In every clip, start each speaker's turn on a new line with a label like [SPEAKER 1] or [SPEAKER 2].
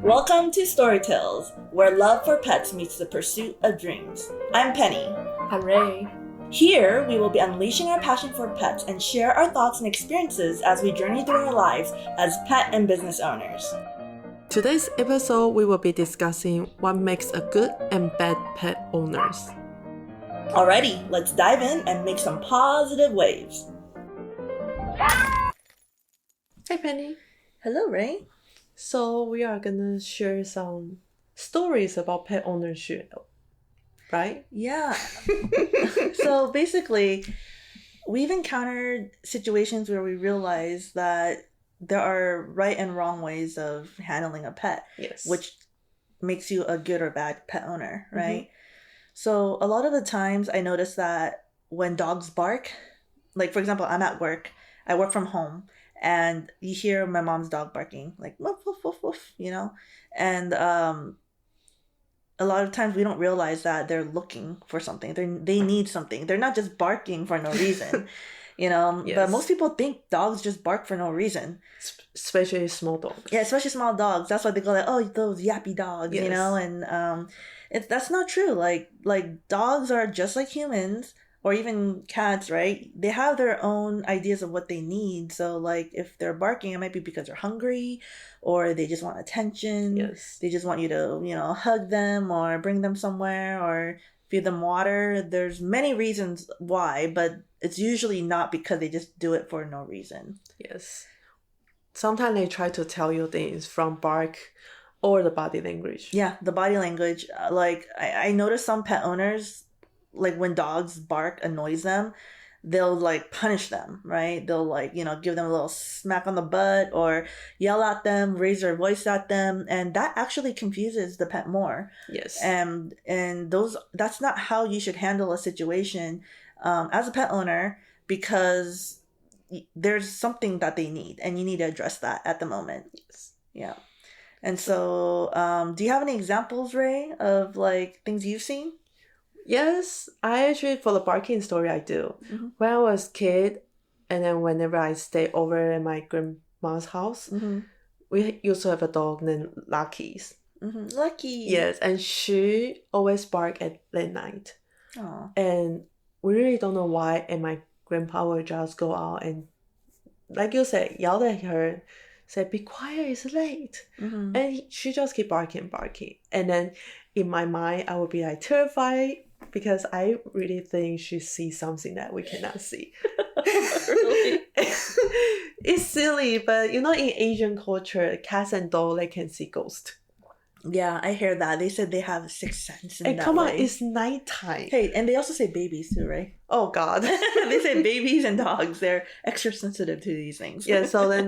[SPEAKER 1] Welcome to Storytales, where love for pets meets the pursuit of dreams. I'm Penny.
[SPEAKER 2] I'm Rae.
[SPEAKER 1] Here, we will be unleashing our passion for pets and share our thoughts and experiences as we journey through our lives as pet and business owners.
[SPEAKER 2] Today's episode, we will be discussing what makes a good and bad pet owners.
[SPEAKER 1] Alrighty, let's dive in and make some positive waves.
[SPEAKER 2] Hey Penny.
[SPEAKER 1] Hello, Rae.
[SPEAKER 2] So we are gonna share some stories about pet ownership, right?
[SPEAKER 1] Yeah. So basically, we've encountered situations where we realize that there are right and wrong ways of handling a pet,
[SPEAKER 2] Yes.
[SPEAKER 1] which makes you a good or bad pet owner, right? Mm-hmm. So a lot of the times I notice that when dogs bark, like for example, I'm at work, I work from home, and you hear my mom's dog barking, like woof, woof, woof, woof, you know? And a lot of times we don't realize that they're looking for something. They need something. They're not just barking for no reason, you know?
[SPEAKER 2] Yes.
[SPEAKER 1] But most people think dogs just bark for no reason.
[SPEAKER 2] Especially small dogs.
[SPEAKER 1] Yeah, especially small dogs. That's why they go like, oh, those yappy dogs, yes. You know? And that's not true. Like dogs are just like humans, or even cats, right? They have their own ideas of what they need. So like if they're barking, it might be because they're hungry, or they just want attention.
[SPEAKER 2] Yes.
[SPEAKER 1] They just want you to, hug them or bring them somewhere or feed them water. There's many reasons why, but it's usually not because they just do it for no reason.
[SPEAKER 2] Yes. Sometimes they try to tell you things from bark or the body language.
[SPEAKER 1] Yeah, the body language. Like I noticed some pet owners, like when dogs bark annoys them, they'll like punish them, right? They'll like, give them a little smack on the butt or yell at them, raise their voice at them. And that actually confuses the pet more.
[SPEAKER 2] Yes.
[SPEAKER 1] And that's not how you should handle a situation as a pet owner, because there's something that they need and you need to address that at the moment.
[SPEAKER 2] Yes.
[SPEAKER 1] Yeah. And so do you have any examples, Rae, of like things you've seen?
[SPEAKER 2] Yes, I actually, for the barking story, I do.
[SPEAKER 1] Mm-hmm.
[SPEAKER 2] When I was a kid, and then whenever I stay over at my grandma's house,
[SPEAKER 1] mm-hmm.
[SPEAKER 2] we used to have a dog named Lucky's.
[SPEAKER 1] Mm-hmm. Lucky.
[SPEAKER 2] Yes, and she always bark at late night.
[SPEAKER 1] Aww.
[SPEAKER 2] And we really don't know why, and my grandpa would just go out and, like you said, yell at her, say, be quiet, it's late.
[SPEAKER 1] Mm-hmm.
[SPEAKER 2] And she just keep barking. And then in my mind, I would be like terrified, because I really think she sees something that we cannot see.
[SPEAKER 1] Really?
[SPEAKER 2] It's silly, but in Asian culture, cats and dogs, they can see ghosts.
[SPEAKER 1] Yeah, I hear that. They said they have a sixth sense.
[SPEAKER 2] And come on, it's nighttime.
[SPEAKER 1] Hey, and they also say babies too, right?
[SPEAKER 2] Oh God.
[SPEAKER 1] They say babies and dogs, they're extra sensitive to these things.
[SPEAKER 2] Yeah, so then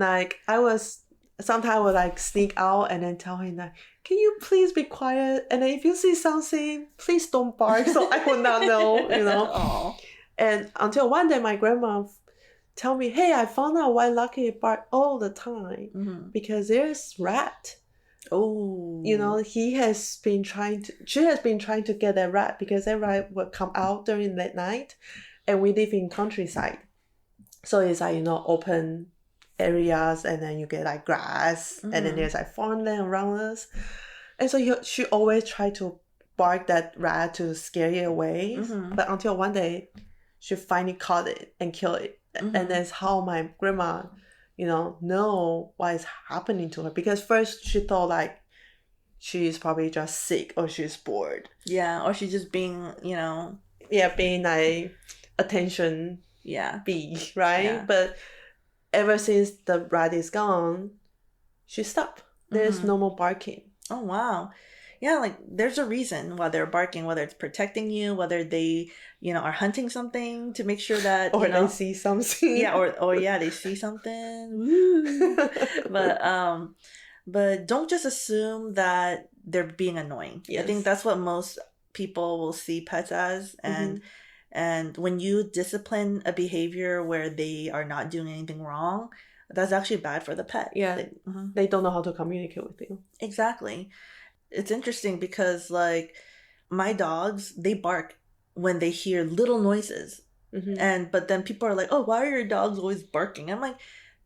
[SPEAKER 2] sometimes I would like sneak out and then tell him like, can you please be quiet? And then if you see something, please don't bark, so I would not know,
[SPEAKER 1] Aww.
[SPEAKER 2] And until one day my grandma tell me, hey, I found out why Lucky bark all the time.
[SPEAKER 1] Mm-hmm.
[SPEAKER 2] Because there's rat.
[SPEAKER 1] Oh.
[SPEAKER 2] She has been trying to get that rat, because that rat would come out during that night, and we live in countryside. So it's like, open areas, and then you get like grass,
[SPEAKER 1] mm-hmm.
[SPEAKER 2] and then there's like farmland around us, and so she always tried to bark that rat to scare it away.
[SPEAKER 1] Mm-hmm.
[SPEAKER 2] But until one day she finally caught it and killed it. Mm-hmm. And that's how my grandma know what is happening to her, because first she thought like she's probably just sick or she's bored,
[SPEAKER 1] or she's just being
[SPEAKER 2] being like attention bee, right?
[SPEAKER 1] Yeah.
[SPEAKER 2] But ever since the rat is gone, she stopped. There's
[SPEAKER 1] mm-hmm.
[SPEAKER 2] no more barking.
[SPEAKER 1] Oh, wow. Yeah, like there's a reason why they're barking, whether it's protecting you, whether they, are hunting something to make sure that,
[SPEAKER 2] or they see something.
[SPEAKER 1] Yeah, or they see something. Woo. But don't just assume that they're being annoying.
[SPEAKER 2] Yes.
[SPEAKER 1] I think that's what most people will see pets as. And when you discipline a behavior where they are not doing anything wrong, that's actually bad for the pet.
[SPEAKER 2] Yeah, they don't know how to communicate with you.
[SPEAKER 1] Exactly. It's interesting because like my dogs, they bark when they hear little noises. Mm-hmm. But then people are like, oh, why are your dogs always barking? I'm like,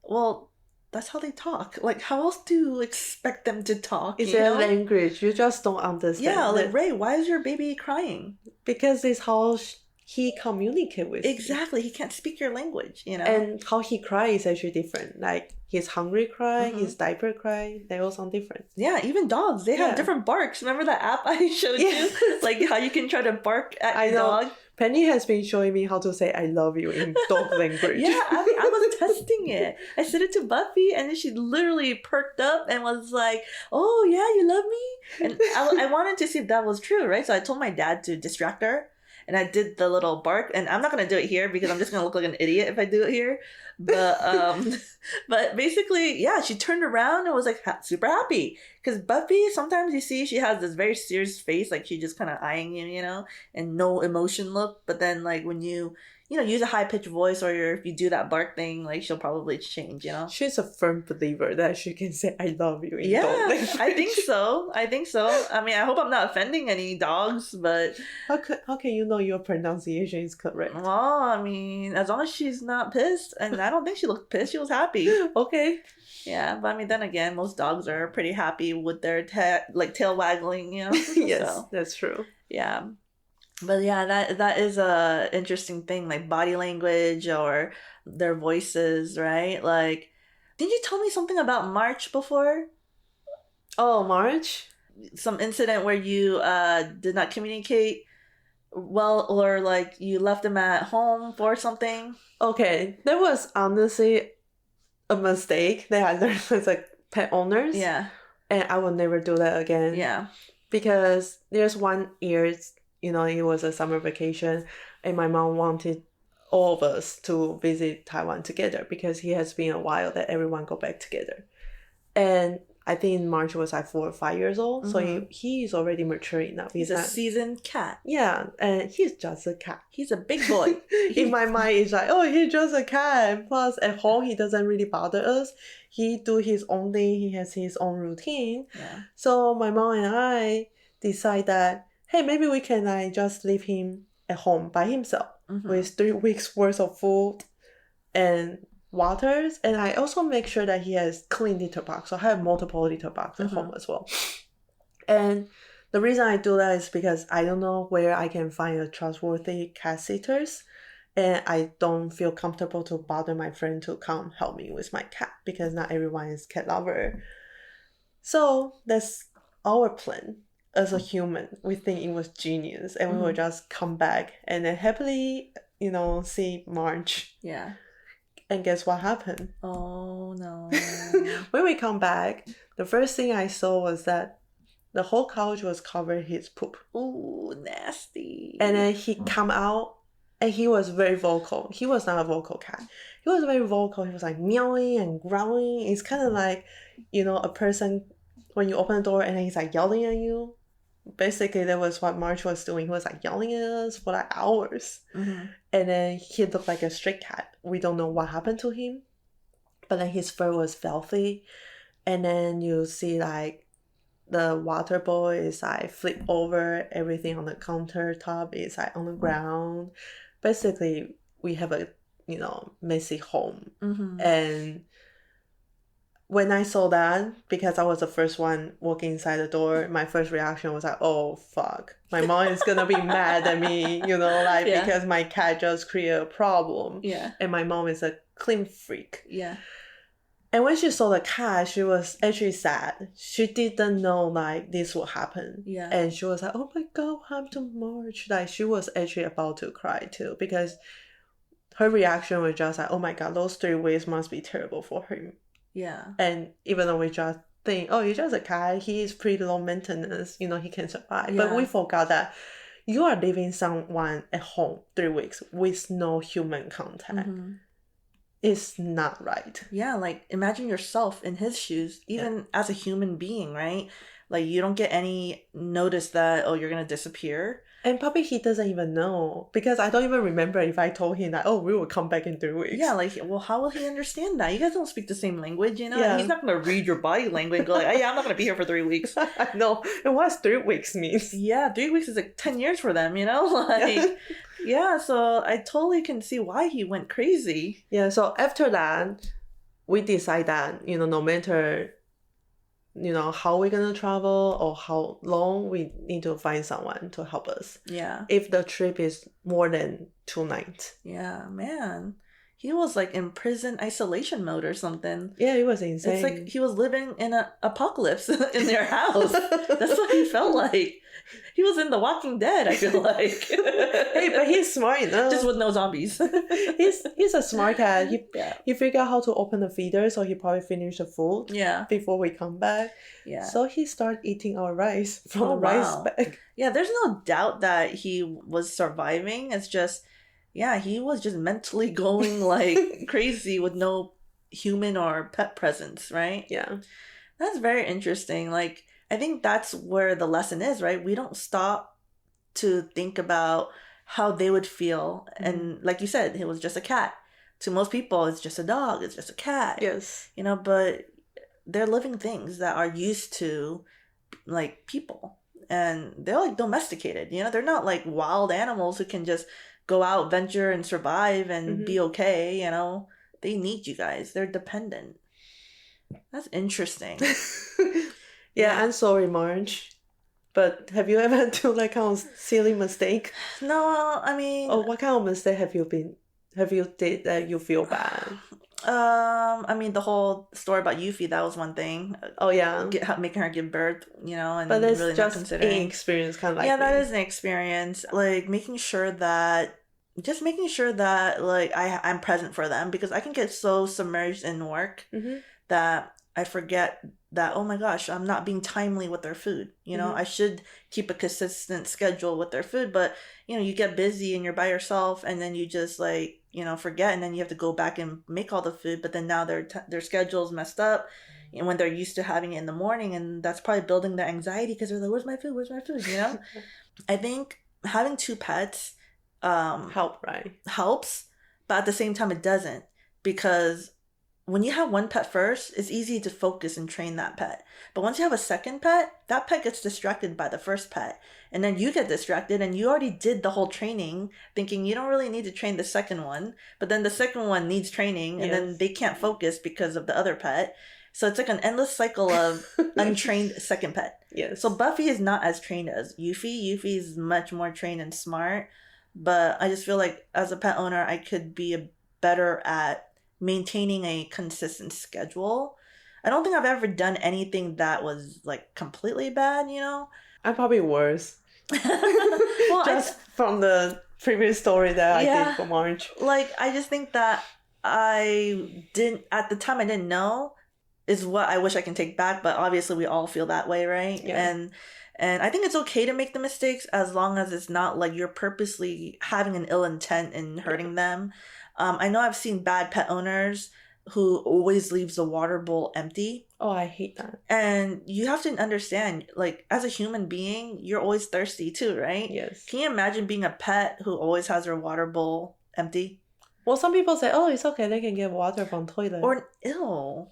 [SPEAKER 1] well, that's how they talk. Like, how else do you expect them to talk?
[SPEAKER 2] It's a language. You just don't understand.
[SPEAKER 1] Yeah, like, Rae, why is your baby crying?
[SPEAKER 2] Because it's how he communicates with
[SPEAKER 1] Exactly. He can't speak your language,
[SPEAKER 2] And how he cries is actually different. Like, his hungry cry, his diaper cry, they all sound different.
[SPEAKER 1] Yeah, even dogs, they have different barks. Remember that app I showed you? Like, how you can try to bark at your dog?
[SPEAKER 2] Penny has been showing me how to say I love you in dog language.
[SPEAKER 1] Yeah, I was testing it. I said it to Buffy, and then she literally perked up and was like, oh, yeah, you love me? And I wanted to see if that was true, right? So I told my dad to distract her. And I did the little bark, and I'm not gonna do it here because I'm just gonna look like an idiot if I do it here. But but basically, yeah, she turned around and was like super happy because Buffy. Sometimes you see she has this very serious face, like she just kind of eyeing you, and no emotion look. But then like when you use a high pitched voice or if you do that bark thing, like she'll probably change.
[SPEAKER 2] She's a firm believer that she can say I love you. In dog language.
[SPEAKER 1] I think so. I mean, I hope I'm not offending any dogs, but
[SPEAKER 2] how can you know your pronunciation is correct?
[SPEAKER 1] Well, I mean, as long as she's not pissed, and I don't think she looked pissed. She was happy.
[SPEAKER 2] Okay.
[SPEAKER 1] Yeah, but I mean, then again, most dogs are pretty happy with their tail waggling.
[SPEAKER 2] Yes,
[SPEAKER 1] so,
[SPEAKER 2] that's true.
[SPEAKER 1] Yeah. But yeah, that is a interesting thing, like body language or their voices, right? Like, didn't you tell me something about March before?
[SPEAKER 2] Oh, March?
[SPEAKER 1] Some incident where you did not communicate well, or like you left him at home for something?
[SPEAKER 2] Okay, that was honestly a mistake that I learned as like pet owners.
[SPEAKER 1] Yeah.
[SPEAKER 2] And I will never do that again.
[SPEAKER 1] Yeah.
[SPEAKER 2] Because there's one year, it was a summer vacation, and my mom wanted all of us to visit Taiwan together because it has been a while that everyone go back together. And I think March was like 4 or 5 years old, so he is already mature enough.
[SPEAKER 1] He's a seasoned cat.
[SPEAKER 2] Yeah, and he's just a cat.
[SPEAKER 1] He's a big boy.
[SPEAKER 2] In my mind, it's like, oh, he's just a cat. And plus, at home, he doesn't really bother us. He do his own thing. He has his own routine.
[SPEAKER 1] Yeah.
[SPEAKER 2] So my mom and I decide that, hey, maybe we can just leave him at home by himself with 3 weeks worth of food and waters. And I also make sure that he has clean litter box. So I have multiple litter box at home as well. And the reason I do that is because I don't know where I can find a trustworthy cat sitters. And I don't feel comfortable to bother my friend to come help me with my cat because not everyone is cat lover. So that's our plan. As a human, we think it was genius, and we will just come back and then happily, see March.
[SPEAKER 1] Yeah.
[SPEAKER 2] And guess what happened?
[SPEAKER 1] Oh no.
[SPEAKER 2] When we come back, the first thing I saw was that the whole couch was covered his poop.
[SPEAKER 1] Ooh, nasty.
[SPEAKER 2] And then he come out, and he was very vocal. He was not a vocal cat. He was very vocal. He was like meowing and growling. It's kind of like, a person when you open the door and then he's like yelling at you. Basically, that was what March was doing. He was like yelling at us for like hours. And then he looked like a stray cat. We don't know what happened to him. But then his fur was filthy. And then you see like the water bowl is like flip over. Everything on the countertop is like on the ground. Basically, we have a, messy home. And when I saw that, because I was the first one walking inside the door, my first reaction was like, oh, fuck. My mom is going to be mad at me, because my cat just created a problem.
[SPEAKER 1] Yeah.
[SPEAKER 2] And my mom is a clean freak.
[SPEAKER 1] Yeah.
[SPEAKER 2] And when she saw the cat, she was actually sad. She didn't know, this would happen.
[SPEAKER 1] Yeah.
[SPEAKER 2] And she was like, oh my God, what happened to March? She was actually about to cry too, because her reaction was just like, oh my God, those 3 weeks must be terrible for him.
[SPEAKER 1] Yeah.
[SPEAKER 2] And even though we just think, oh, he's just a cat, he is pretty low maintenance, he can survive.
[SPEAKER 1] Yeah.
[SPEAKER 2] But we forgot that you are leaving someone at home 3 weeks with no human contact. It's not right.
[SPEAKER 1] Yeah, like imagine yourself in his shoes, even as a human being, right? Like you don't get any notice that, oh, you're going to disappear.
[SPEAKER 2] And probably he doesn't even know, because I don't even remember if I told him that, oh, we will come back in 3 weeks.
[SPEAKER 1] Yeah, like, well, how will he understand that? You guys don't speak the same language,
[SPEAKER 2] Yeah.
[SPEAKER 1] And he's not going to read your body language and go like, oh, yeah, I'm not going to be here for 3 weeks.
[SPEAKER 2] I know. And what's 3 weeks means?
[SPEAKER 1] Yeah, 3 weeks is like 10 years for them, Like, yeah, so I totally can see why he went crazy.
[SPEAKER 2] Yeah, so after that, we decide that, no matter, how we're going to travel or how long, we need to find someone to help us.
[SPEAKER 1] Yeah.
[SPEAKER 2] If the trip is more than 2 nights.
[SPEAKER 1] Yeah, man. He was like in prison isolation mode or something.
[SPEAKER 2] Yeah, it was insane.
[SPEAKER 1] It's like he was living in an apocalypse in their house. That's what he felt like. He was in The Walking Dead, I feel like.
[SPEAKER 2] Hey, but he's smart enough.
[SPEAKER 1] Just with no zombies.
[SPEAKER 2] He's a smart cat.
[SPEAKER 1] Yeah.
[SPEAKER 2] He figured out how to open the feeder, so he probably finished the food before we come back.
[SPEAKER 1] Yeah.
[SPEAKER 2] So he started eating our rice from the rice bag.
[SPEAKER 1] Yeah, there's no doubt that he was surviving. It's just, yeah, he was just mentally going like crazy with no human or pet presence, right?
[SPEAKER 2] Yeah.
[SPEAKER 1] That's very interesting. Like, I think that's where the lesson is, right? We don't stop to think about how they would feel. Mm-hmm. And like you said, it was just a cat. To most people, it's just a dog. It's just a cat.
[SPEAKER 2] Yes.
[SPEAKER 1] But they're living things that are used to like people. And they're like domesticated. They're not like wild animals who can just go out, venture, and survive and be okay. They need you guys. They're dependent. That's interesting.
[SPEAKER 2] Yeah, I'm sorry, Marge. But have you ever done like kind of silly mistake?
[SPEAKER 1] No, I mean.
[SPEAKER 2] Oh, what kind of mistake have you did that you feel bad?
[SPEAKER 1] I mean, the whole story about Yuffie, that was one thing.
[SPEAKER 2] Oh yeah,
[SPEAKER 1] making her give birth, and
[SPEAKER 2] but it's
[SPEAKER 1] really
[SPEAKER 2] just an experience, kind of like.
[SPEAKER 1] Yeah, that is an experience. Like making sure that like I'm present for them, because I can get so submerged in work that I forget that, oh my gosh, I'm not being timely with their food. I should keep a consistent schedule with their food, but you get busy and you're by yourself, and then you just like forget, and then you have to go back and make all the food, but then now their schedule's messed up, and when they're used to having it in the morning, and that's probably building their anxiety, because they're like, where's my food, I think having 2 pets helps, but at the same time it doesn't, because when you have 1 pet first, it's easy to focus and train that pet. But once you have a second pet, that pet gets distracted by the first pet. And then you get distracted, and you already did the whole training thinking you don't really need to train the second one. But then the second one needs training, and then they can't focus because of the other pet. So it's like an endless cycle of untrained second pet.
[SPEAKER 2] Yes.
[SPEAKER 1] So Buffy is not as trained as Yuffie. Yuffie is much more trained and smart. But I just feel like as a pet owner, I could be better at maintaining a consistent schedule. I don't think I've ever done anything that was like completely bad,
[SPEAKER 2] I'm probably worse.
[SPEAKER 1] Well,
[SPEAKER 2] just from the previous story that I did for March.
[SPEAKER 1] Like, I just think that at the time I didn't know is what I wish I can take back, but obviously we all feel that way, right?
[SPEAKER 2] Yeah.
[SPEAKER 1] And I think it's okay to make the mistakes as long as it's not like you're purposely having an ill intent and hurting them. I know I've seen bad pet owners who always leaves the water bowl empty.
[SPEAKER 2] Oh, I hate that.
[SPEAKER 1] And you have to understand, like, as a human being, you're always thirsty too, right?
[SPEAKER 2] Yes.
[SPEAKER 1] Can you imagine being a pet who always has their water bowl empty?
[SPEAKER 2] Well, some people say, oh, it's okay, they can get water from toilet.
[SPEAKER 1] Or ew.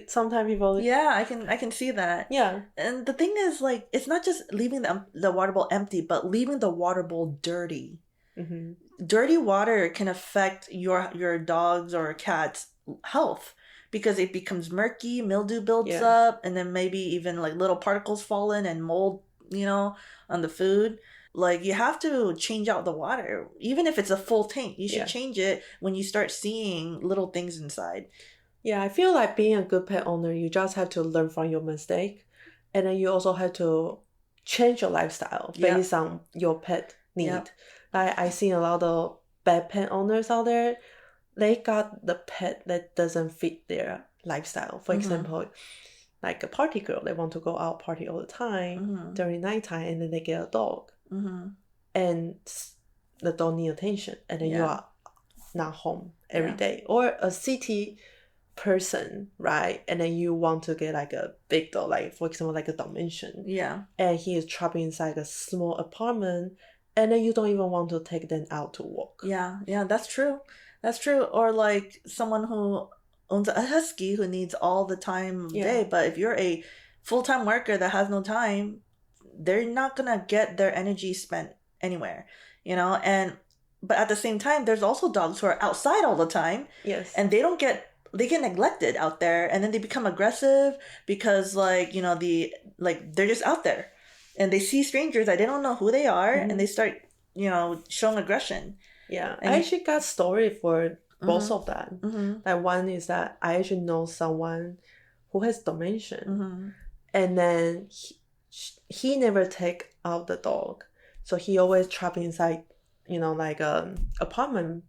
[SPEAKER 2] Sometimes people...
[SPEAKER 1] Yeah, I can see that.
[SPEAKER 2] Yeah.
[SPEAKER 1] And the thing is, like, it's not just leaving the water bowl empty, but leaving the water bowl dirty. Mm-hmm. Dirty water can affect your dog's or cat's health, because it becomes murky, mildew builds up, and then maybe even like little particles fall in and mold, on the food. Like, you have to change out the water. Even if it's a full tank, you should change it when you start seeing little things inside. Yeah,
[SPEAKER 2] I feel like being a good pet owner, you just have to learn from your mistake, and then you also have to change your lifestyle based on your pet need. Yep. I see a lot of bad pet owners out there. They got the pet that doesn't fit their lifestyle. For example, like a party girl, they want to go out party all the time during nighttime, and then they get a dog. And the dog need attention, and then you are not home every day. Or a city person, right? And then you want to get like a big dog, like for example, like a Dalmatian. Yeah. And he is trapped inside a small apartment, and then you don't even want to take them out to walk. Yeah, that's true. That's true. Or like someone who owns a husky who needs all the time of day. But if you're a full-time worker that has no time, they're not going to get their energy spent anywhere, but at the same time, there's also dogs who are outside all the time. Yes. And they don't get
[SPEAKER 1] they get neglected out there, and then they become aggressive because like, they're just out there and they see strangers that they don't know who they are, and they start, showing aggression.
[SPEAKER 2] Yeah,
[SPEAKER 1] And
[SPEAKER 2] I actually got story for both of them.
[SPEAKER 1] Mm-hmm.
[SPEAKER 2] Like one is that I actually know someone who has dementia,
[SPEAKER 1] Mm-hmm.
[SPEAKER 2] and then he never take out the dog, so he always trapped inside, like apartment.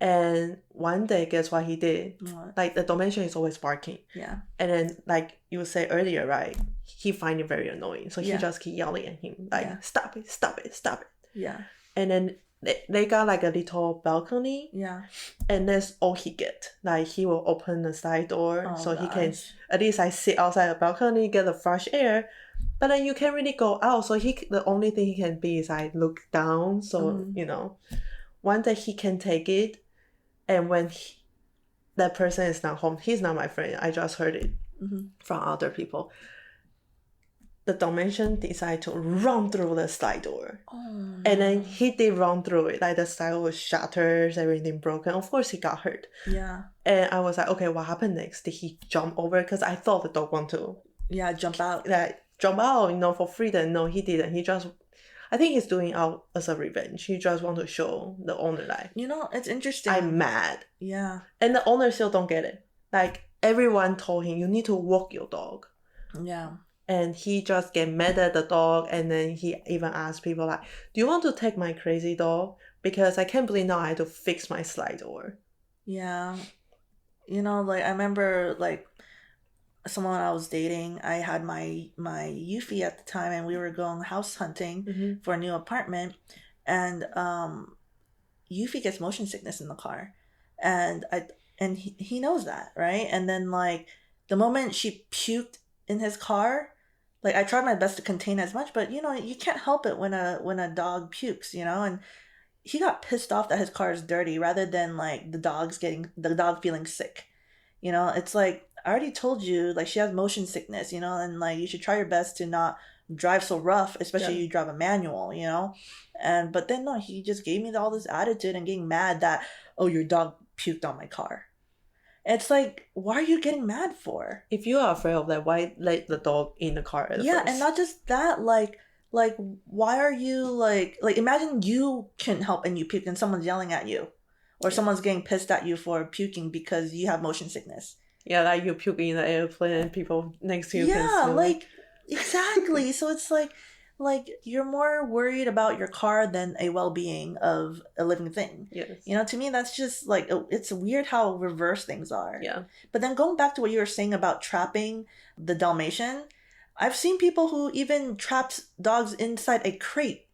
[SPEAKER 2] And one day, guess what he did?
[SPEAKER 1] What?
[SPEAKER 2] Like the dementia is always barking.
[SPEAKER 1] Yeah.
[SPEAKER 2] And then, like you said earlier, right? He find it very annoying, so he
[SPEAKER 1] Yeah.
[SPEAKER 2] just keep yelling at him like,
[SPEAKER 1] Yeah.
[SPEAKER 2] "Stop it! Stop it! Stop it!"
[SPEAKER 1] Yeah.
[SPEAKER 2] And then they got like a little balcony,
[SPEAKER 1] Yeah.
[SPEAKER 2] and that's all he get. Like he will open the side door,
[SPEAKER 1] Oh,
[SPEAKER 2] so he can
[SPEAKER 1] gosh.
[SPEAKER 2] at least like sit outside the balcony, get the fresh air. But then you can't really go out, so the only thing he can be is like look down. So one day he can take it, and when that person is not home, he's not my friend. I just heard it from other people. The Dalmatian decided to run through the slide door.
[SPEAKER 1] Oh,
[SPEAKER 2] and then he did run through it. Like the slide was shattered, everything broken. Of course, he got hurt.
[SPEAKER 1] Yeah.
[SPEAKER 2] And I was like, okay, what happened next? Did he jump over? Because I thought the dog wanted to
[SPEAKER 1] jump out.
[SPEAKER 2] jump out, for freedom. No, he didn't. He just, I think he's doing out as a revenge. He just want to show the owner like,
[SPEAKER 1] It's interesting.
[SPEAKER 2] I'm mad.
[SPEAKER 1] Yeah.
[SPEAKER 2] And the owner still don't get it. Like everyone told him, you need to walk your dog.
[SPEAKER 1] Yeah.
[SPEAKER 2] And he just get mad at the dog, and then he even asked people like, do you want to take my crazy dog? Because I can't believe now I have to fix my slide door.
[SPEAKER 1] Yeah. Like I remember like someone I was dating, I had my Yuffie at the time, and we were going house hunting for a new apartment, and Yuffie gets motion sickness in the car, and he knows that, right? And then like the moment she puked in his car, like I tried my best to contain as much, but you can't help it when a dog pukes, and he got pissed off that his car is dirty rather than like the dog feeling sick. It's like, I already told you, like she has motion sickness, and like you should try your best to not drive so rough, especially you drive a manual, but then no, he just gave me all this attitude and getting mad that, oh, your dog puked on my car. It's like, why are you getting mad for?
[SPEAKER 2] If you are afraid of that, why let the dog in the car at first?
[SPEAKER 1] And not just that, like why are you like imagine you can help and you puke and someone's yelling at you, or someone's getting pissed at you for puking because you have motion sickness.
[SPEAKER 2] Yeah, like you puke in the airplane and people next to you can smell
[SPEAKER 1] like exactly. So it's like you're more worried about your car than a well-being of a living thing.
[SPEAKER 2] Yes.
[SPEAKER 1] To me that's just like, it's weird how reverse things are.
[SPEAKER 2] Yeah.
[SPEAKER 1] But then going back to what you were saying about trapping the Dalmatian, I've seen people who even trapped dogs inside a crate.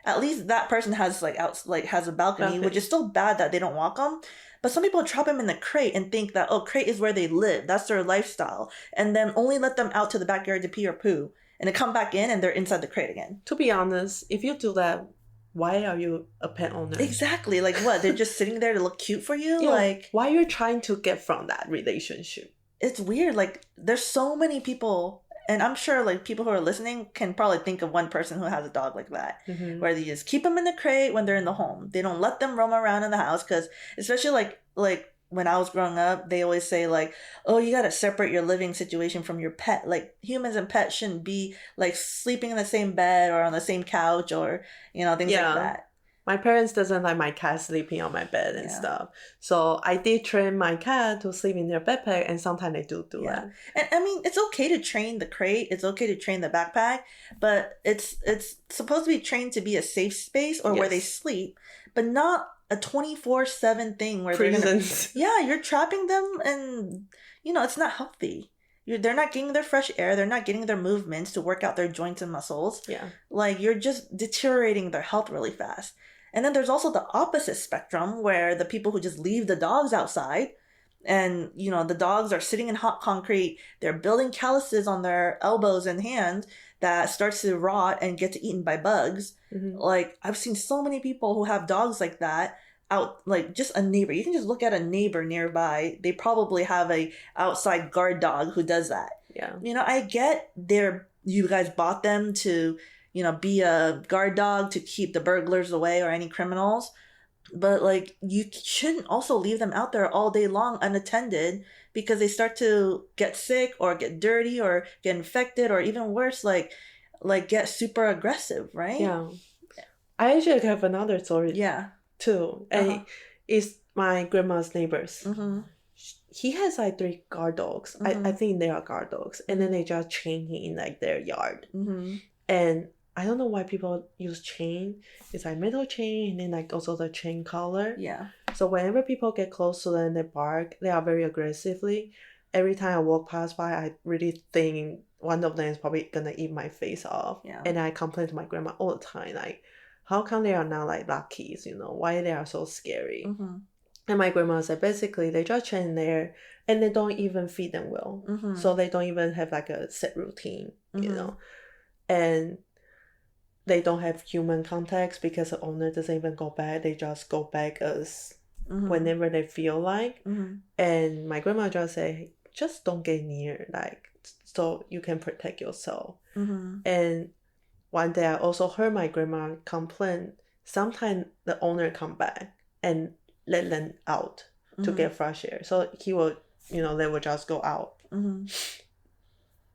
[SPEAKER 1] At least that person has has a balcony, which is still bad that they don't walk them. But some people trap them in the crate and think that, crate is where they live. That's their lifestyle. And then only let them out to the backyard to pee or poo. And they come back in and they're inside the crate again.
[SPEAKER 2] To be honest, if you do that, why are you a pet owner?
[SPEAKER 1] Exactly. Like what? They're just sitting there to look cute for you? Like,
[SPEAKER 2] why you're trying to get from that relationship?
[SPEAKER 1] It's weird. Like there's so many people, and I'm sure like people who are listening can probably think of one person who has a dog like that, where they just keep them in the crate when they're in the home. They don't let them roam around in the house, because especially like when I was growing up, they always say like, oh, you got to separate your living situation from your pet. Like humans and pets shouldn't be like sleeping in the same bed or on the same couch or, things like that.
[SPEAKER 2] My parents doesn't like my cat sleeping on my bed and stuff. So I did train my cat to sleep in their backpack, and sometimes they do that.
[SPEAKER 1] And I mean, it's okay to train the crate. It's okay to train the backpack, but it's supposed to be trained to be a safe space or where they sleep, but not a 24/7 thing where
[SPEAKER 2] prisons.
[SPEAKER 1] You're trapping them, and it's not healthy. They're not getting their fresh air. They're not getting their movements to work out their joints and muscles. Like you're just deteriorating their health really fast. And then there's also the opposite spectrum, where the people who just leave the dogs outside, and the dogs are sitting in hot concrete. They're building calluses on their elbows and hands that starts to rot and gets eaten by bugs. Like I've seen so many people who have dogs like that out, like just a neighbor. You can just look at a neighbor nearby. They probably have a outside guard dog who does that. I get you guys bought them to be a guard dog to keep the burglars away or any criminals. But like you shouldn't also leave them out there all day long unattended because they start to get sick or get dirty or get infected or even worse, like get super aggressive, right?
[SPEAKER 2] Yeah. I actually have another story
[SPEAKER 1] Yeah.
[SPEAKER 2] too. And it's my grandma's neighbors.
[SPEAKER 1] Mm-hmm.
[SPEAKER 2] He has like 3 guard dogs. I think they are guard dogs. And then they just chain him in like their yard.
[SPEAKER 1] Mm-hmm.
[SPEAKER 2] And I don't know why people use chain. It's like metal chain and then like also the chain collar.
[SPEAKER 1] Yeah.
[SPEAKER 2] So whenever people get close to them, they bark. They are very aggressively. Every time I walk past by, I really think one of them is probably gonna eat my face off.
[SPEAKER 1] Yeah.
[SPEAKER 2] And I complain to my grandma all the time, like, how come they are not like luckies, you know? Why they are so scary?
[SPEAKER 1] Mm-hmm.
[SPEAKER 2] And my grandma said basically they just chain there and they don't even feed them well.
[SPEAKER 1] Mm-hmm.
[SPEAKER 2] So they don't even have like a set routine, you
[SPEAKER 1] Mm-hmm.
[SPEAKER 2] know? And they don't have human contacts because the owner doesn't even go back. They just go back as whenever they feel like.
[SPEAKER 1] Mm-hmm.
[SPEAKER 2] And my grandma just say, just don't get near, like, so you can protect yourself.
[SPEAKER 1] Mm-hmm.
[SPEAKER 2] And one day I also heard my grandma complain, sometimes the owner come back and let them out to get fresh air. So he will, you know, they will just go out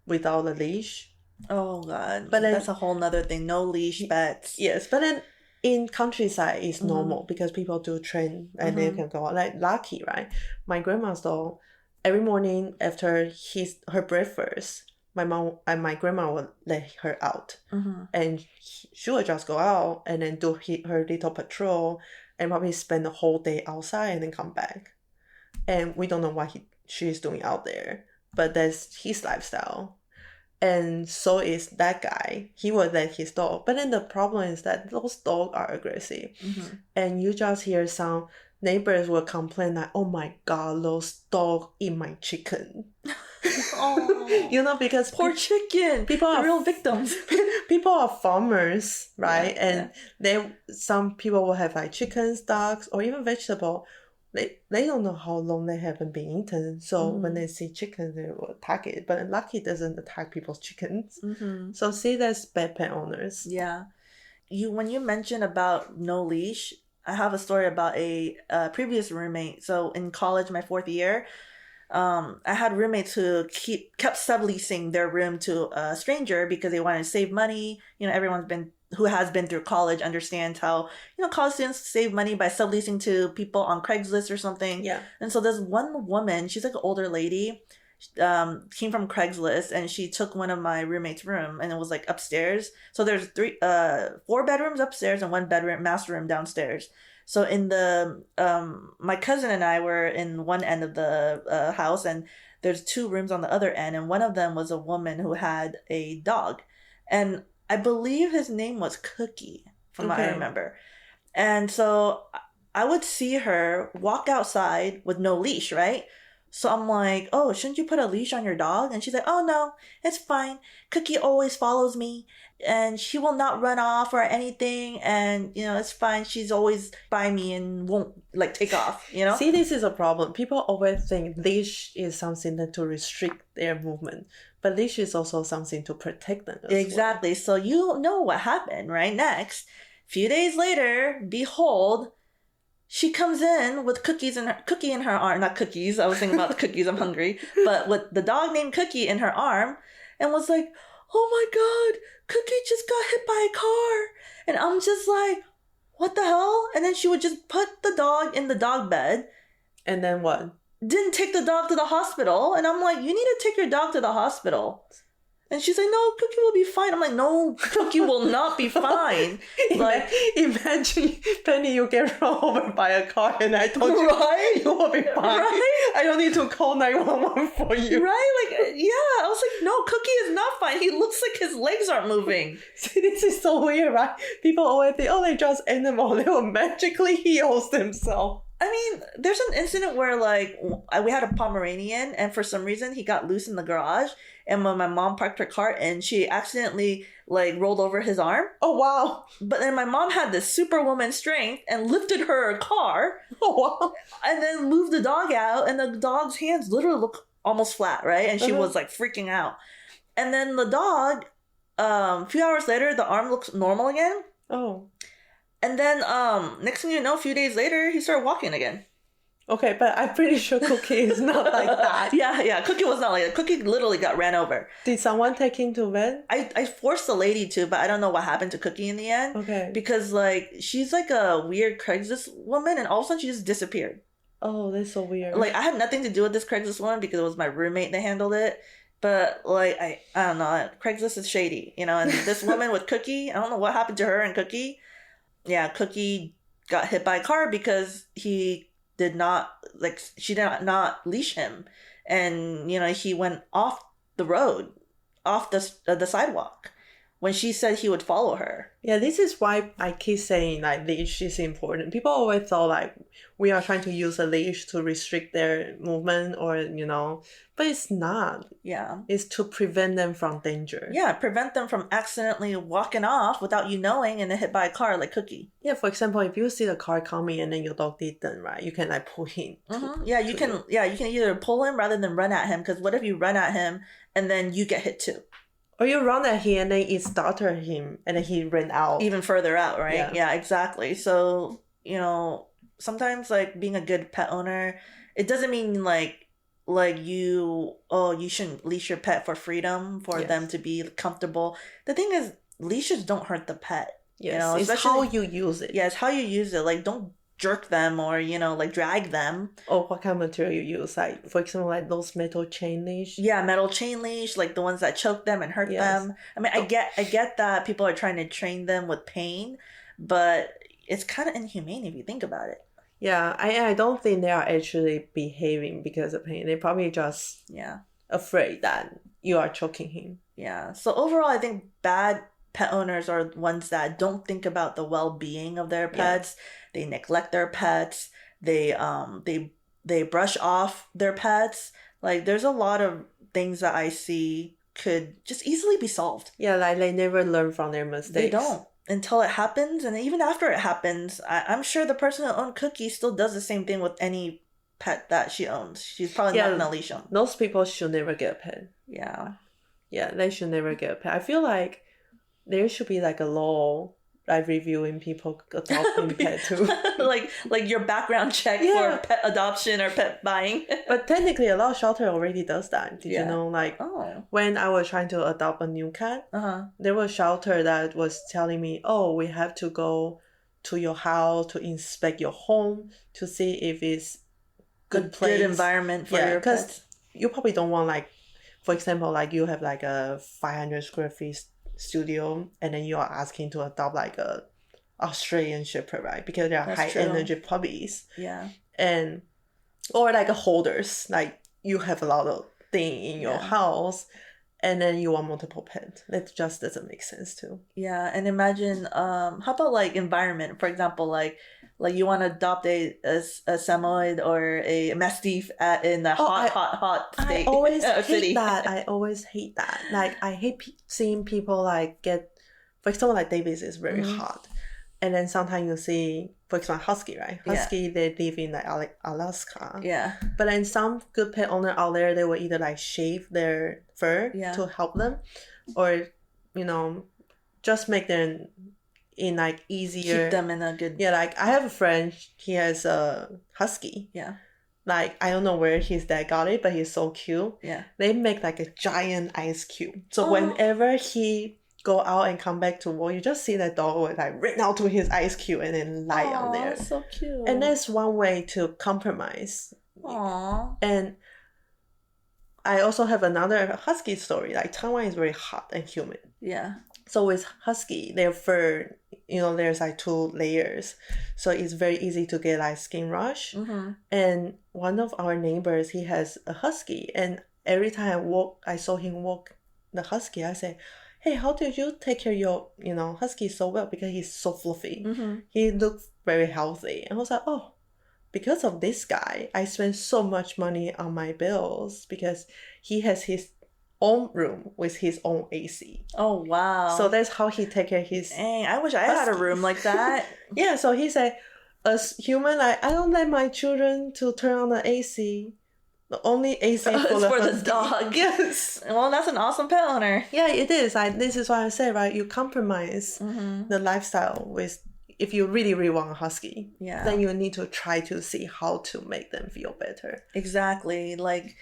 [SPEAKER 2] without a leash.
[SPEAKER 1] Oh God.
[SPEAKER 2] But then,
[SPEAKER 1] that's a whole nother thing. No leash pets.
[SPEAKER 2] Yes, but then in countryside it's normal because people do train and they can go out. Like Lucky, right? My grandma's dog, every morning after her breakfast, my mom and my grandma would let her out. And she would just go out and then do her little patrol and probably spend the whole day outside and then come back. And we don't know what she's doing out there, but that's his lifestyle. And so is that guy. He would let his dog. But then the problem is that those dogs are aggressive. And you just hear some neighbors will complain like, oh my God, those dogs eat my chicken.
[SPEAKER 1] Oh,
[SPEAKER 2] you know, because
[SPEAKER 1] poor chicken.
[SPEAKER 2] People are
[SPEAKER 1] real victims.
[SPEAKER 2] People are farmers, right?
[SPEAKER 1] Yeah,
[SPEAKER 2] and some people will have like chickens, ducks, or even vegetable. They don't know how long they haven't been eaten. So when they see chicken, they will attack it. But Lucky doesn't attack people's chickens. So see, that's bad pet owners.
[SPEAKER 1] Yeah. When you mentioned about no leash, I have a story about a previous roommate. So in college, my 4th year, I had roommates who kept subleasing their room to a stranger because they wanted to save money. You know, who has been through college understands how, you know, college students save money by subleasing to people on Craigslist or something.
[SPEAKER 2] Yeah.
[SPEAKER 1] And so there's one woman, she's like an older lady, came from Craigslist, and she took one of my roommate's room, and it was like upstairs. So there's 4 bedrooms upstairs and 1 bedroom master room downstairs. So in the my cousin and I were in one end of the house, and there's 2 rooms on the other end, and one of them was a woman who had a dog, and I believe his name was Cookie, from what I remember. And so I would see her walk outside with no leash, right? So I'm like, oh, shouldn't you put a leash on your dog? And she's like, oh, no, it's fine. Cookie always follows me, and she will not run off or anything. And, you know, it's fine. She's always by me and won't, like, take off, you know?
[SPEAKER 2] See, this is a problem. People always think leash is something to restrict their movement. But leash is also something to protect them.
[SPEAKER 1] Exactly.
[SPEAKER 2] Well.
[SPEAKER 1] So you know what happened, right? Next, few days later, behold, she comes in with cookie in her arm. Not cookies. I was thinking about the cookies. I'm hungry. But with the dog named Cookie in her arm, and was like, oh my God, Cookie just got hit by a car. And I'm just like, what the hell? And then she would just put the dog in the dog bed.
[SPEAKER 2] And then what?
[SPEAKER 1] Didn't take the dog to the hospital. And I'm like, you need to take your dog to the hospital. And she's like, no, Cookie will be fine. I'm like, no, Cookie will not be fine. Like,
[SPEAKER 2] imagine, Penny, you get run over by a car and I told you,
[SPEAKER 1] right?
[SPEAKER 2] You will be fine.
[SPEAKER 1] Right?
[SPEAKER 2] I don't need to call 911 for you.
[SPEAKER 1] Right? Like, yeah. I was like, no, Cookie is not fine. He looks like his legs aren't moving.
[SPEAKER 2] See, this is so weird, right? People always think, oh, they're just animals. They will magically heal themselves.
[SPEAKER 1] I mean, there's an incident where, like, we had a Pomeranian, and for some reason, he got loose in the garage. And when my mom parked her car in, she accidentally, like, rolled over his arm.
[SPEAKER 2] Oh, wow.
[SPEAKER 1] But then my mom had this superwoman strength and lifted her car.
[SPEAKER 2] Oh, wow.
[SPEAKER 1] And then moved the dog out, and the dog's hands literally look almost flat, right? And she was, like, freaking out. And then the dog, a few hours later, the arm looks normal again.
[SPEAKER 2] Oh.
[SPEAKER 1] And then next thing you know, a few days later, he started walking again.
[SPEAKER 2] Okay, but I'm pretty sure Cookie is not like that.
[SPEAKER 1] Yeah, Cookie was not like that. Cookie literally got ran over.
[SPEAKER 2] Did someone take him to vet?
[SPEAKER 1] I forced the lady to, but I don't know what happened to Cookie in the end.
[SPEAKER 2] Okay.
[SPEAKER 1] Because, like, she's like a weird Craigslist woman, and all of a sudden she just disappeared.
[SPEAKER 2] Oh, that's so weird.
[SPEAKER 1] Like, I had nothing to do with this Craigslist woman because it was my roommate that handled it. But, like, I don't know. Craigslist is shady, you know? And this woman with Cookie, I don't know what happened to her and Cookie. Yeah, Cookie got hit by a car because she did not leash him. And, you know, he went off the road, off the sidewalk, when she said he would follow her.
[SPEAKER 2] Yeah, this is why I keep saying, like, leash is important. People always thought, like, we are trying to use a leash to restrict their movement or, you know, but it's not.
[SPEAKER 1] Yeah.
[SPEAKER 2] It's to prevent them from danger.
[SPEAKER 1] Yeah, prevent them from accidentally walking off without you knowing and then hit by a car like Cookie.
[SPEAKER 2] Yeah, for example, if you see the car coming and then your dog didn't, right, you can, like, pull him.
[SPEAKER 1] Yeah, you can either pull him rather than run at him, because what if you run at him and then you get hit too?
[SPEAKER 2] Or you run at him and then it startled him and then he ran out.
[SPEAKER 1] Even further out, right? Yeah, exactly. So, you know, sometimes, like, being a good pet owner, it doesn't mean like you shouldn't leash your pet for freedom, for them to be comfortable. The thing is, leashes don't hurt the pet.
[SPEAKER 2] Yes,
[SPEAKER 1] you know,
[SPEAKER 2] it's how you use it.
[SPEAKER 1] Yeah, it's how you use it. Like, don't jerk them or, you know, like, drag them.
[SPEAKER 2] Or what kind of material you use. Like, for example, like those metal chain leash.
[SPEAKER 1] Yeah, metal chain leash, like the ones that choke them and hurt them. I mean, I get that people are trying to train them with pain, but it's kind of inhumane if you think about it.
[SPEAKER 2] Yeah, I don't think they are actually behaving because of pain. They're probably just afraid that you are choking him.
[SPEAKER 1] Yeah. So overall, I think bad pet owners are ones that don't think about the well-being of their pets. They neglect their pets. They brush off their pets. Like, there's a lot of things that I see could just easily be solved.
[SPEAKER 2] Yeah, like they never learn from their mistakes.
[SPEAKER 1] They don't. Until it happens, and even after it happens, I'm sure the person who owned Cookie still does the same thing with any pet that she owns. She's probably not gonna leash them.
[SPEAKER 2] Those people should never get a pet.
[SPEAKER 1] Yeah.
[SPEAKER 2] Yeah, they should never get a pet. I feel like there should be like a law, like reviewing people adopting pet too.
[SPEAKER 1] like your background check for pet adoption or pet buying.
[SPEAKER 2] But technically, a lot of shelter already does that. Did you know? Like, when I was trying to adopt a new cat, there was a shelter that was telling me, "Oh, we have to go to your house to inspect your home to see if it's good place,
[SPEAKER 1] good environment for your pets." Because
[SPEAKER 2] you probably don't want, like, for example, like you have like a 500 square feet studio and then you are asking to adopt like a Australian Shepherd, right? Because they are high energy puppies.
[SPEAKER 1] Yeah.
[SPEAKER 2] And or like a holders, like you have a lot of thing in your house and then you want multiple pets. That just doesn't make sense too.
[SPEAKER 1] Yeah, and imagine how about like environment, for example, like you want to adopt a Samoyed or a Mastiff in a hot state.
[SPEAKER 2] I always hate
[SPEAKER 1] city.
[SPEAKER 2] that. I always hate that. Like, I hate seeing people like get, for example, like Davis is very hot. And then sometimes you see, for example, Husky, right? Husky, they live in like Alaska.
[SPEAKER 1] Yeah.
[SPEAKER 2] But then some good pet owner out there, they will either like shave their fur to help them or, you know, just make them in like easier,
[SPEAKER 1] keep them in a good,
[SPEAKER 2] like I have a friend, he has a Husky, like I don't know where his dad got it, but he's so cute. They make like a giant ice cube, so whenever he go out and come back to work, you just see that dog will like run out to his ice cube and then lie on there.
[SPEAKER 1] So cute.
[SPEAKER 2] And that's one way to compromise. And I also have another Husky story. Like, Taiwan is very hot and humid. So with Husky, their fur, you know, there's like 2 layers. So it's very easy to get like skin rash. And one of our neighbors, he has a Husky. And every time I saw him walk the Husky, I say, "Hey, how did you take care of your, you know, Husky so well?" Because he's so fluffy. He looks very healthy. And I was like, oh, because of this guy, I spend so much money on my bills because he has his own room with his own AC.
[SPEAKER 1] Oh, wow.
[SPEAKER 2] So that's how he take care of his...
[SPEAKER 1] Dang, I wish I had a room like that.
[SPEAKER 2] Yeah, so he said, as human, I don't let my children to turn on the AC. The only AC for
[SPEAKER 1] the dog.
[SPEAKER 2] Yes.
[SPEAKER 1] Well, that's an awesome pet owner.
[SPEAKER 2] Yeah, it is. This is what I say, right? You compromise the lifestyle with if you really, really want a husky,
[SPEAKER 1] Yeah.
[SPEAKER 2] then you need to try to see how to make them feel better.
[SPEAKER 1] Exactly. Like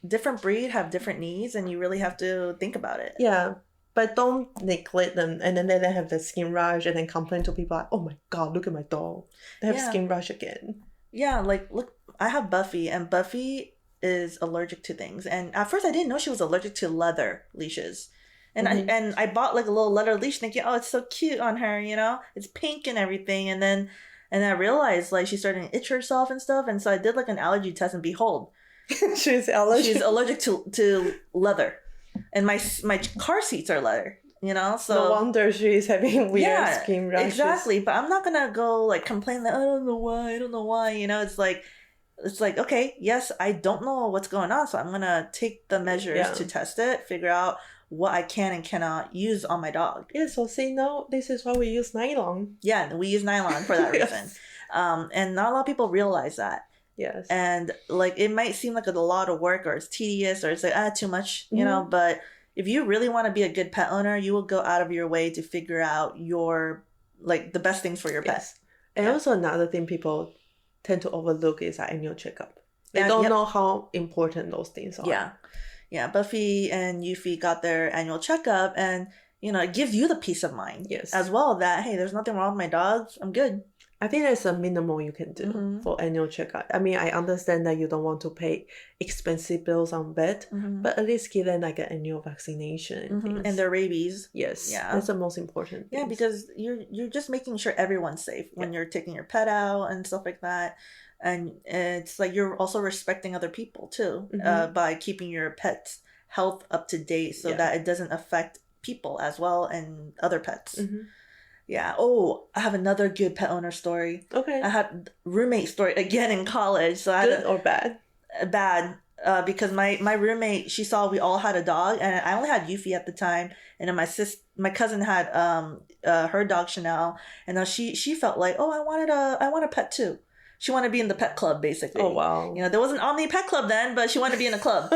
[SPEAKER 1] different breed have different needs, and you really have to think about it.
[SPEAKER 2] Yeah. But don't neglect them, and then they have the skin rash and then complain to people like, oh my God, look at my dog. They have skin rash again.
[SPEAKER 1] Yeah, like look, I have Buffy, and Buffy is allergic to things. And at first I didn't know she was allergic to leather leashes. And I bought like a little leather leash thinking, oh, it's so cute on her, you know? It's pink and everything. And then I realized like she's starting to itch herself and stuff. And so I did like an allergy test, and behold,
[SPEAKER 2] She's allergic
[SPEAKER 1] to leather. And my car seats are leather, you know? So
[SPEAKER 2] no wonder she's having weird skin rashes.
[SPEAKER 1] Exactly. But I'm not gonna go like complain that I don't know why, you know? It's like, okay, yes, I don't know what's going on, so I'm gonna take the measures to test it, figure out what I can and cannot use on my dog.
[SPEAKER 2] Yeah, so see, now this is why we use nylon.
[SPEAKER 1] Yeah, we use nylon for that reason. And not a lot of people realize that.
[SPEAKER 2] Yes.
[SPEAKER 1] And like it might seem like a lot of work, or it's tedious, or it's like too much, you know, but if you really want to be a good pet owner, you will go out of your way to figure out your like the best things for your pet.
[SPEAKER 2] And also another thing people tend to overlook is an annual checkup. They don't know how important those things are.
[SPEAKER 1] Yeah, Buffy and Yuffie got their annual checkup, and you know, it gives you the peace of mind as well that hey, there's nothing wrong with my dogs, I'm good.
[SPEAKER 2] I think that's a minimum you can do for annual checkup. I mean, I understand that you don't want to pay expensive bills on vet, but at least give them like an annual vaccination
[SPEAKER 1] and their rabies.
[SPEAKER 2] Yes, that's the most important thing.
[SPEAKER 1] Yeah, because you're just making sure everyone's safe when you're taking your pet out and stuff like that. And it's like you're also respecting other people too by keeping your pet's health up to date so that it doesn't affect people as well and other pets. Yeah. Oh, I have another good pet owner story.
[SPEAKER 2] Okay.
[SPEAKER 1] I had roommate story again in college. So I
[SPEAKER 2] good or bad?
[SPEAKER 1] Bad. Because my roommate, she saw we all had a dog, and I only had Yuffie at the time, and then my cousin had her dog Chanel, and then she felt like, oh, I want a pet too. She wanted to be in the pet club, basically.
[SPEAKER 2] Oh, wow.
[SPEAKER 1] You know, there wasn't Omni Pet Club then, but she wanted to be in a club.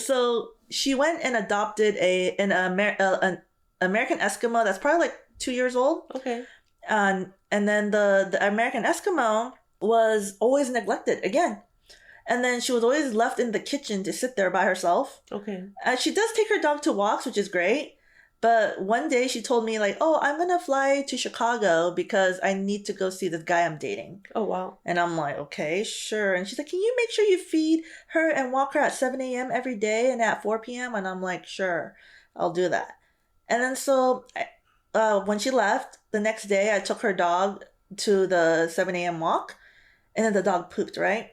[SPEAKER 1] So she went and adopted an American Eskimo that's probably like 2 years old.
[SPEAKER 2] Okay.
[SPEAKER 1] And then the American Eskimo was always neglected again. And then she was always left in the kitchen to sit there by herself.
[SPEAKER 2] Okay.
[SPEAKER 1] And she does take her dog to walks, which is great. But one day she told me like, oh, I'm going to fly to Chicago because I need to go see this guy I'm dating.
[SPEAKER 2] Oh, wow.
[SPEAKER 1] And I'm like, okay, sure. And she's like, can you make sure you feed her and walk her at 7 a.m. every day and at 4 p.m.? And I'm like, sure, I'll do that. And then so when she left, the next day I took her dog to the 7 a.m. walk, and then the dog pooped, right?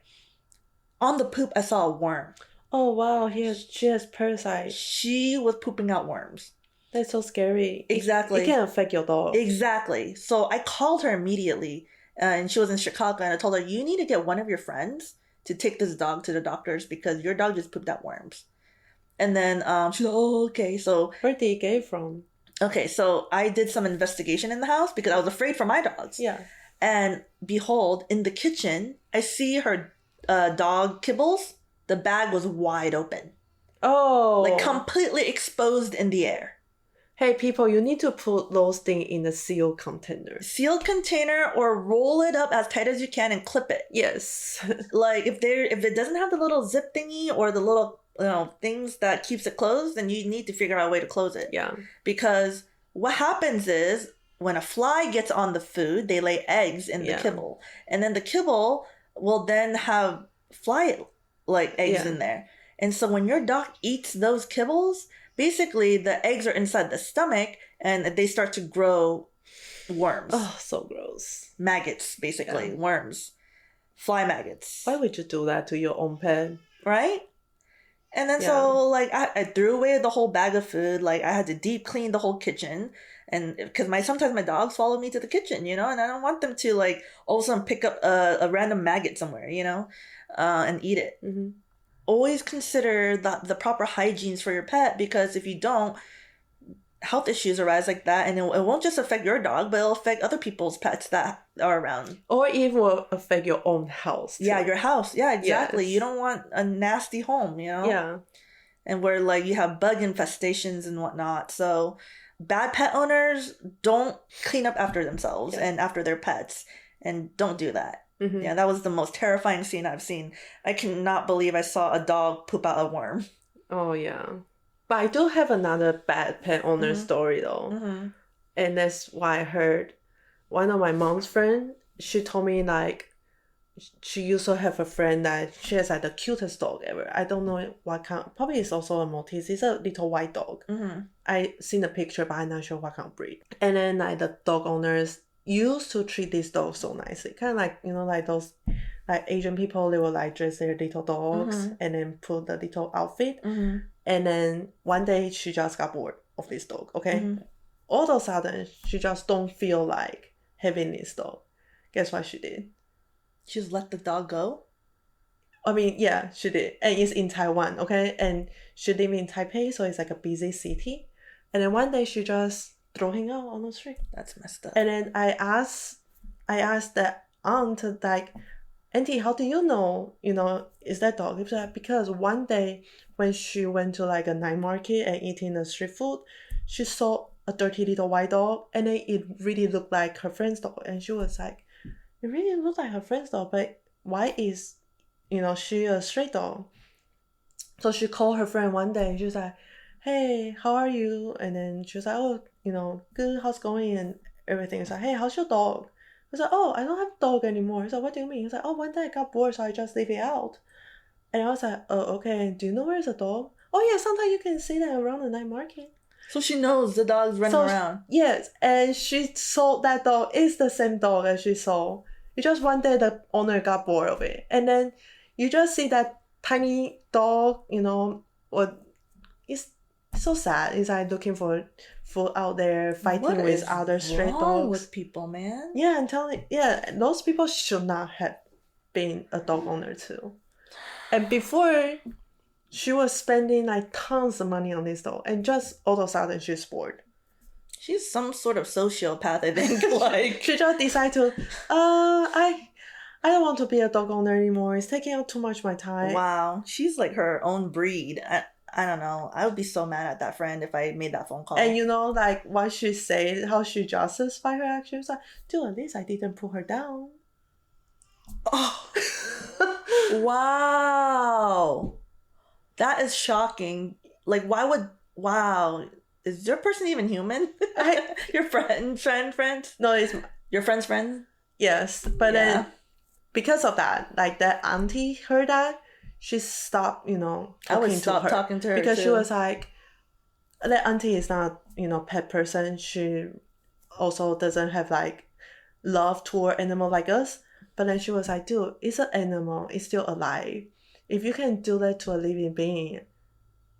[SPEAKER 1] On the poop, I saw a worm.
[SPEAKER 2] Oh, wow. She has parasites.
[SPEAKER 1] She was pooping out worms.
[SPEAKER 2] That's so scary.
[SPEAKER 1] Exactly.
[SPEAKER 2] It can affect your dog.
[SPEAKER 1] Exactly. So I called her immediately, and she was in Chicago, and I told her, you need to get one of your friends to take this dog to the doctors because your dog just pooped out worms. And then she's like, oh, okay. So
[SPEAKER 2] where did you get it from?
[SPEAKER 1] Okay, so I did some investigation in the house because I was afraid for my dogs.
[SPEAKER 2] Yeah.
[SPEAKER 1] And behold, in the kitchen, I see her dog kibbles. The bag was wide open.
[SPEAKER 2] Oh.
[SPEAKER 1] Like completely exposed in the air.
[SPEAKER 2] Hey, people, you need to put those things in a sealed container.
[SPEAKER 1] Sealed container, or roll it up as tight as you can and clip it.
[SPEAKER 2] Yes.
[SPEAKER 1] Like if it doesn't have the little zip thingy or the little things that keeps it closed, then you need to figure out a way to close it.
[SPEAKER 2] Yeah.
[SPEAKER 1] Because what happens is when a fly gets on the food, they lay eggs in the kibble. And then the kibble will then have fly like eggs in there. And so when your dog eats those kibbles, basically the eggs are inside the stomach and they start to grow worms.
[SPEAKER 2] Oh, so gross.
[SPEAKER 1] Maggots, basically. Worms. Fly maggots.
[SPEAKER 2] Why would you do that to your own pet?
[SPEAKER 1] Right? And then so like I threw away the whole bag of food. Like I had to deep clean the whole kitchen. And because sometimes my dogs follow me to the kitchen, you know, and I don't want them to like all of a sudden pick up a random maggot somewhere, you know, and eat it.
[SPEAKER 2] Mm-hmm.
[SPEAKER 1] Always consider the proper hygienes for your pet, because if you don't, health issues arise like that, and it won't just affect your dog, but it'll affect other people's pets that are around.
[SPEAKER 2] Or even will affect your own house too.
[SPEAKER 1] Yeah, your house. Yeah, exactly.
[SPEAKER 2] Yes.
[SPEAKER 1] You don't want a nasty home, you know?
[SPEAKER 2] Yeah.
[SPEAKER 1] And where like you have bug infestations and whatnot. So bad pet owners don't clean up after themselves and after their pets, and don't do that. Yeah, that was the most terrifying scene I've seen. I cannot believe I saw a dog poop out a worm.
[SPEAKER 2] Oh, yeah. But I do have another bad pet owner story, though. And that's why I heard one of my mom's friend, she told me, like, she used to have a friend that she has, like, the cutest dog ever. I don't know what kind. Probably it's also a Maltese. It's a little white dog. I seen the picture, but I'm not sure what kind of breed. And then, like, the dog owners used to treat this dog so nicely. Kind of like, you know, like those, like, Asian people, they will, like, dress their little dogs and then put the little outfit. And then one day she just got bored of this dog, okay? All of a sudden, she just don't feel like having this dog. Guess what she did?
[SPEAKER 1] She just let the dog go?
[SPEAKER 2] I mean, yeah, she did. And it's in Taiwan, okay? And she live in Taipei, so it's like a busy city. And then one day she just throw him out on the street.
[SPEAKER 1] That's messed up.
[SPEAKER 2] And then I asked the aunt, like, Auntie, how do you know, is that dog? It's like, because one day when she went to like a night market and eating the street food, she saw a dirty little white dog, and then it really looked like her friend's dog. And she was like, it really looked like her friend's dog, but why is, she a stray dog? So she called her friend one day. She was like, hey, how are you? And then she was like, oh, good, how's it going? And everything. It's like, hey, how's your dog? I was like, oh, I don't have a dog anymore. He's like, what do you mean? He's like, oh, one day I got bored, so I just leave it out. And I was like, oh, okay, do you know where's the dog? Oh, yeah, sometimes you can see that around the night market.
[SPEAKER 1] So she knows the dog's running around.
[SPEAKER 2] Yes, and she saw that dog is the same dog as she saw. It's just one day the owner got bored of it. And then you just see that tiny dog, it's so sad. It's like looking for food out there, fighting with other stray dogs.
[SPEAKER 1] What's wrong with people, man?
[SPEAKER 2] Yeah, I'm telling you, those people should not have been a dog owner too. And before, she was spending like tons of money on this dog, and just all of a sudden she's bored.
[SPEAKER 1] She's some sort of sociopath, I think. Like
[SPEAKER 2] she just decided to, I don't want to be a dog owner anymore. It's taking up too much of my time.
[SPEAKER 1] Wow, she's like her own breed. I don't know. I would be so mad at that friend if I made that phone call.
[SPEAKER 2] And like what she said, how she justified her actions. Like, dude, at least I didn't put her down.
[SPEAKER 1] Oh, wow. That is shocking. Like, wow. Is your person even human? Your friend?
[SPEAKER 2] No, it's...
[SPEAKER 1] Your friend's friend?
[SPEAKER 2] Yes, but then because of that, like that auntie heard that, she stopped,
[SPEAKER 1] I would stop talking to her
[SPEAKER 2] because
[SPEAKER 1] too.
[SPEAKER 2] She was like, that auntie is not, pet person. She also doesn't have like love toward animal like us. But then she was like, dude, it's an animal. It's still alive. If you can do that to a living being,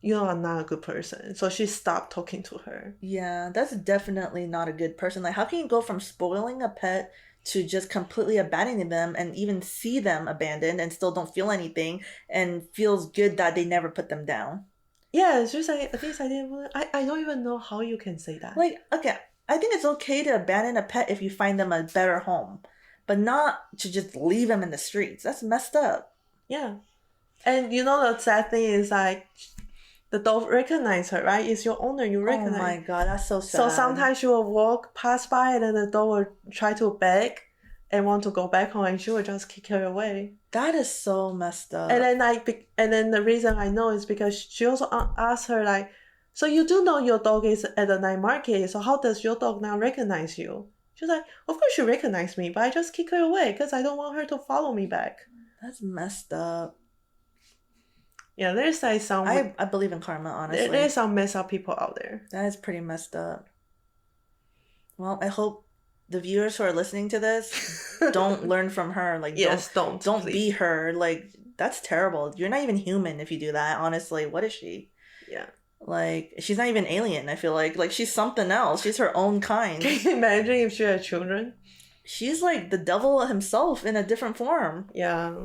[SPEAKER 2] you are not a good person. So she stopped talking to her.
[SPEAKER 1] Yeah, that's definitely not a good person. Like, how can you go from spoiling a pet to just completely abandoning them and even see them abandoned and still don't feel anything and feels good that they never put them down?
[SPEAKER 2] Yeah, it's just like, at least I don't even know how you can say that.
[SPEAKER 1] Like, okay, I think it's okay to abandon a pet if you find them a better home, but not to just leave them in the streets. That's messed up.
[SPEAKER 2] Yeah. And the sad thing is like, the dog recognize her, right? It's your owner, you recognize.
[SPEAKER 1] Oh my God, that's so sad.
[SPEAKER 2] So sometimes she will walk past by and then the dog will try to beg and want to go back home, and she will just kick her away.
[SPEAKER 1] That is so messed up.
[SPEAKER 2] And then the reason I know is because she also asked her like, so you do know your dog is at the night market, so how does your dog now recognize you? She's like, of course she recognized me, but I just kick her away because I don't want her to follow me back.
[SPEAKER 1] That's messed up.
[SPEAKER 2] Yeah, there's like some...
[SPEAKER 1] I believe in karma, honestly.
[SPEAKER 2] There's some messed up people out there.
[SPEAKER 1] That is pretty messed up. Well, I hope the viewers who are listening to this don't learn from her. Like,
[SPEAKER 2] yes, don't
[SPEAKER 1] be her. Like, that's terrible. You're not even human if you do that. Honestly, what is she?
[SPEAKER 2] Yeah.
[SPEAKER 1] Like, she's not even alien, I feel like. Like, she's something else. She's her own kind.
[SPEAKER 2] Can you imagine if she had children?
[SPEAKER 1] She's like the devil himself in a different form.
[SPEAKER 2] Yeah.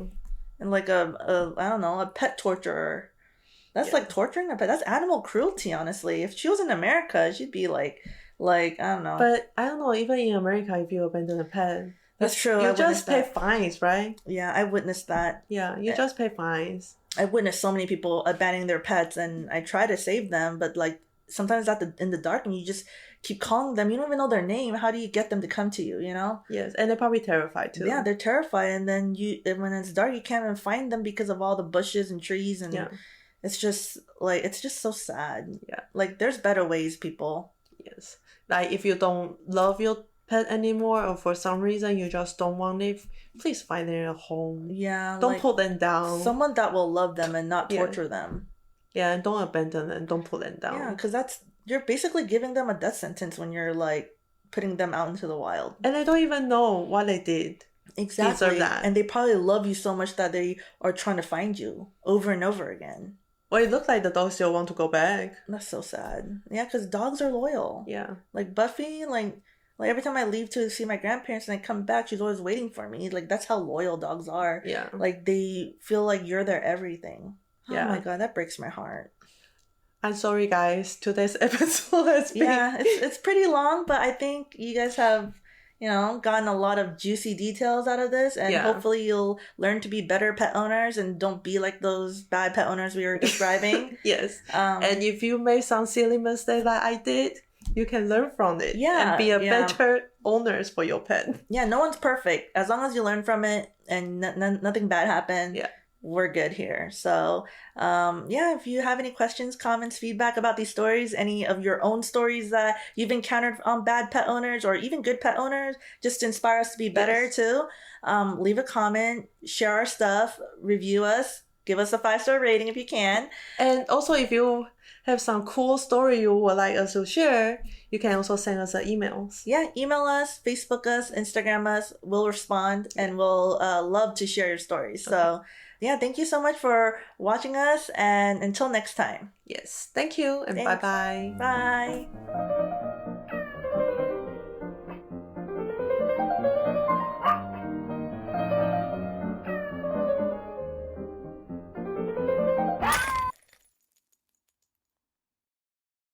[SPEAKER 1] And like a I don't know, a pet torturer. That's like torturing a pet. That's animal cruelty, honestly. If she was in America, she'd be like I don't know.
[SPEAKER 2] But I don't know, even in America, if you abandon a pet,
[SPEAKER 1] that's true.
[SPEAKER 2] You just pay fines, right?
[SPEAKER 1] Yeah, I witnessed that.
[SPEAKER 2] Yeah, you just pay fines.
[SPEAKER 1] I witnessed so many people abandoning their pets, and I try to save them, but like sometimes in the dark, and you just keep calling them. You don't even know their name. How do you get them to come to you, you know?
[SPEAKER 2] Yes, and they're probably terrified too.
[SPEAKER 1] Yeah, they're terrified, and then when it's dark, you can't even find them because of all the bushes and trees, and it's just so sad.
[SPEAKER 2] Yeah.
[SPEAKER 1] Like, there's better ways, people.
[SPEAKER 2] Yes. Like, if you don't love your pet anymore, or for some reason you just don't want it, please find them a home.
[SPEAKER 1] Yeah.
[SPEAKER 2] Don't put them down.
[SPEAKER 1] Someone that will love them and not torture them.
[SPEAKER 2] Yeah, and don't abandon them. Don't put them down.
[SPEAKER 1] Yeah, because you're basically giving them a death sentence when you're like putting them out into the wild.
[SPEAKER 2] And they don't even know what they did.
[SPEAKER 1] Exactly.
[SPEAKER 2] Deserve that.
[SPEAKER 1] And they probably love you so much that they are trying to find you over and over again.
[SPEAKER 2] Well, it looks like the dog still want to go back.
[SPEAKER 1] That's so sad. Yeah, because dogs are loyal.
[SPEAKER 2] Yeah.
[SPEAKER 1] Like Buffy, like every time I leave to see my grandparents and I come back, she's always waiting for me. Like, that's how loyal dogs are.
[SPEAKER 2] Yeah.
[SPEAKER 1] Like, they feel like you're their everything.
[SPEAKER 2] Yeah.
[SPEAKER 1] Oh my God, that breaks my heart.
[SPEAKER 2] I'm sorry, guys. Today's episode has been...
[SPEAKER 1] Yeah, it's pretty long, but I think you guys have, gotten a lot of juicy details out of this, and hopefully you'll learn to be better pet owners and don't be like those bad pet owners we were describing.
[SPEAKER 2] Yes. And if you made some silly mistake like I did, you can learn from it.
[SPEAKER 1] Yeah.
[SPEAKER 2] And be a better owners for your pet.
[SPEAKER 1] Yeah, no one's perfect. As long as you learn from it and nothing bad happened.
[SPEAKER 2] Yeah.
[SPEAKER 1] We're good here. So, if you have any questions, comments, feedback about these stories, any of your own stories that you've encountered on bad pet owners or even good pet owners, just to inspire us to be better too, leave a comment, share our stuff, review us, give us a 5-star rating if you can.
[SPEAKER 2] And also, if you have some cool story you would like us to share, you can also send us emails.
[SPEAKER 1] Yeah, email us, Facebook us, Instagram us. We'll respond, and we'll love to share your stories. Okay. So, yeah, thank you so much for watching us, and until next time.
[SPEAKER 2] Yes, thank you, and
[SPEAKER 1] Thanks.
[SPEAKER 2] bye-bye.
[SPEAKER 1] Bye.